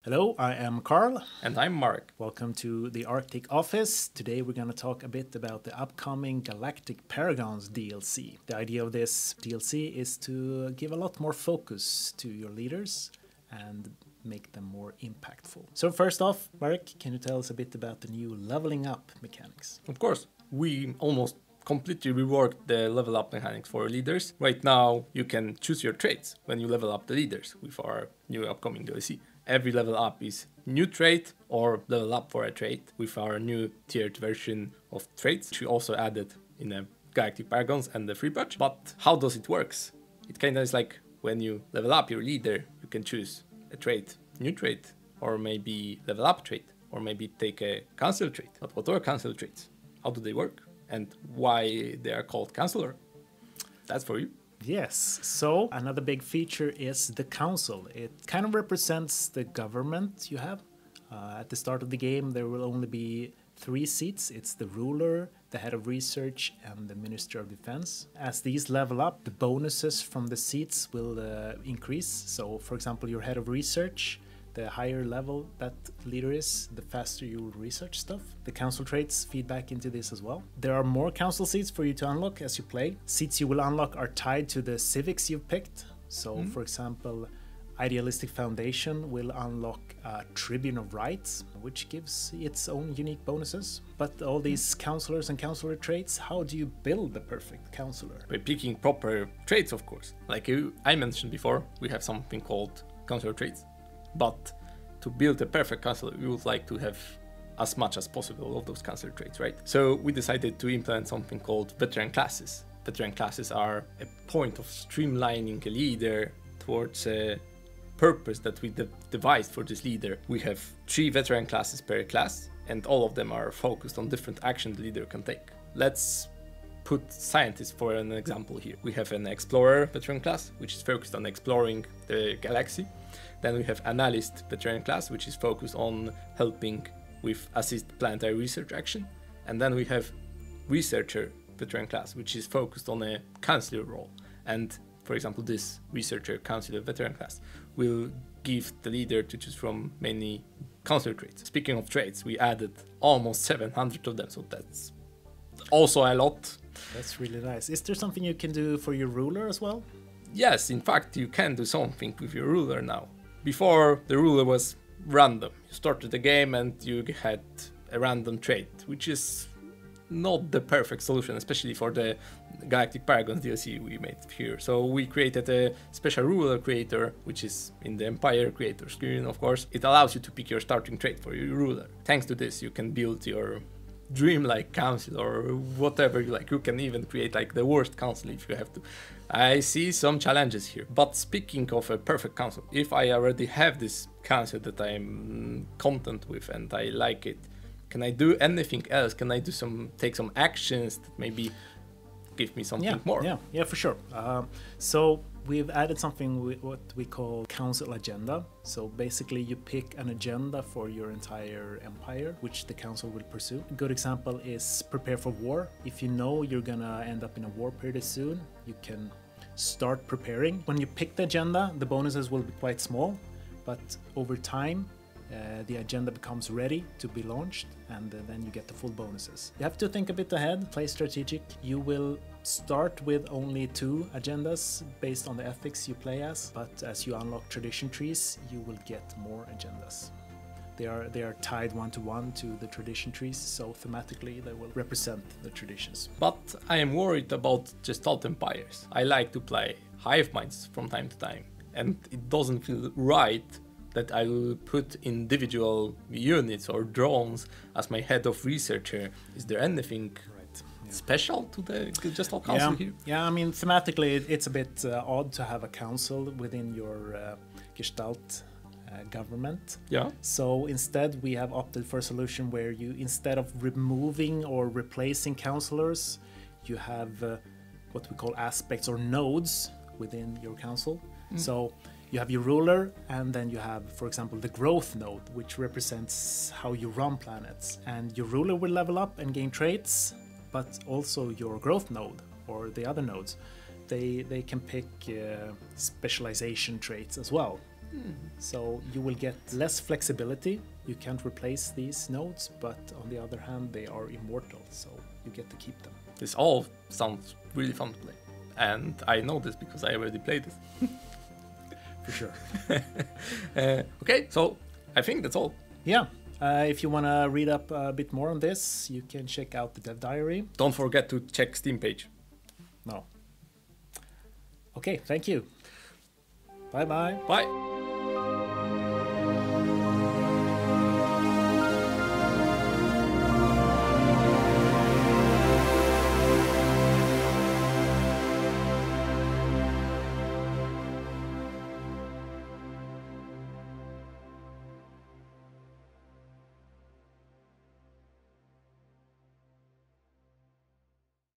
Hello, I am Carl. And I'm Mark. Welcome to the Arctic office. Today we're going to talk a bit about the upcoming Galactic Paragons DLC. The idea of this DLC is to give a lot more focus to your leaders and make them more impactful. So first off, Mark, can you tell us a bit about the new leveling up mechanics? Of course, we almost completely reworked the level up mechanics for leaders. Right now, you can choose your traits when you level up the leaders with our new upcoming DLC. Every level up is new trait or level up for a trait with our new tiered version of traits, which we also added in the Galactic Paragons and the free patch. But how does it work? It kind of is like when you level up your leader, you can choose a trait, new trait, or maybe level up trait, or maybe take a cancel trait. But what are cancel traits? How do they work? And why they are called counselor? That's for you. Yes, so another big feature is the council. It kind of represents the government you have. At the start of the game, there will only be 3 seats. It's the ruler, the head of research, and the minister of defense. As these level up, the bonuses from the seats will increase. So, for example, your head of research, the higher level that leader is, the faster you will research stuff. The council traits feed back into this as well. There are more council seats for you to unlock as you play. Seats you will unlock are tied to the civics you've picked. So, for example, Idealistic Foundation will unlock Tribune of Rights, which gives its own unique bonuses. But all these counselors and counselor traits, how do you build the perfect counselor? By picking proper traits, of course. Like I mentioned before, we have something called counselor traits. But to build a perfect counselor, we would like to have as much as possible of those counselor traits, right? So we decided to implement something called veteran classes. Veteran classes are a point of streamlining a leader towards a purpose that we devised for this leader. We have 3 veteran classes per class, and all of them are focused on different actions the leader can take. Let's put scientists for an example here. We have an explorer veteran class, which is focused on exploring the galaxy. Then we have analyst veteran class, which is focused on helping with assist planetary research action. And then we have researcher veteran class, which is focused on a counselor role. And for example, this researcher counselor veteran class will give the leader to choose from many counselor traits. Speaking of traits, we added almost 700 of them, so that's also a lot. That's really nice. Is there something you can do for your ruler as well? Yes, in fact, you can do something with your ruler now. Before, the ruler was random. You started the game and you had a random trait, which is not the perfect solution, especially for the Galactic Paragons DLC we made here. So we created a special ruler creator, which is in the Empire creator screen, of course. It allows you to pick your starting trait for your ruler. Thanks to this, you can build your dream-like council or whatever you like. You can even create like the worst council if you have to. I see some challenges here. But speaking of a perfect council, if I already have this council that I'm content with and I like it, can I do anything else? Can I do take some actions that maybe give me something more? Yeah, for sure. So we've added something what we call council agenda. So basically you pick an agenda for your entire empire, which the council will pursue. A good example is prepare for war. If you know you're gonna end up in a war period soon, you can start preparing. When you pick the agenda, the bonuses will be quite small, but over time, the agenda becomes ready to be launched, and then you get the full bonuses. You have to think a bit ahead, play strategic. You will start with only 2 agendas based on the ethics you play as, but as you unlock tradition trees, you will get more agendas. They are tied one-to-one to the tradition trees, so thematically they will represent the traditions. But I am worried about Gestalt empires. I like to play hive minds from time to time, and it doesn't feel right that I will put individual units or drones as my head of researcher. Is there anything special to the Gestalt Council here? Yeah, I mean, thematically it's a bit odd to have a council within your Gestalt government. Yeah. So instead we have opted for a solution where you, instead of removing or replacing counselors, you have what we call aspects or nodes within your council. So you have your ruler, and then you have, for example, the growth node, which represents how you run planets. And your ruler will level up and gain traits, but also your growth node, or the other nodes, they can pick specialization traits as well. So you will get less flexibility. You can't replace these nodes, but on the other hand, they are immortal, so you get to keep them. This all sounds really fun to play. And I know this because I already played this. For sure. Okay, so I think that's all. Yeah. If you want to read up a bit more on this, you can check out the dev diary. Don't forget to check Steam page. No. Okay, thank you. Bye-bye. Bye.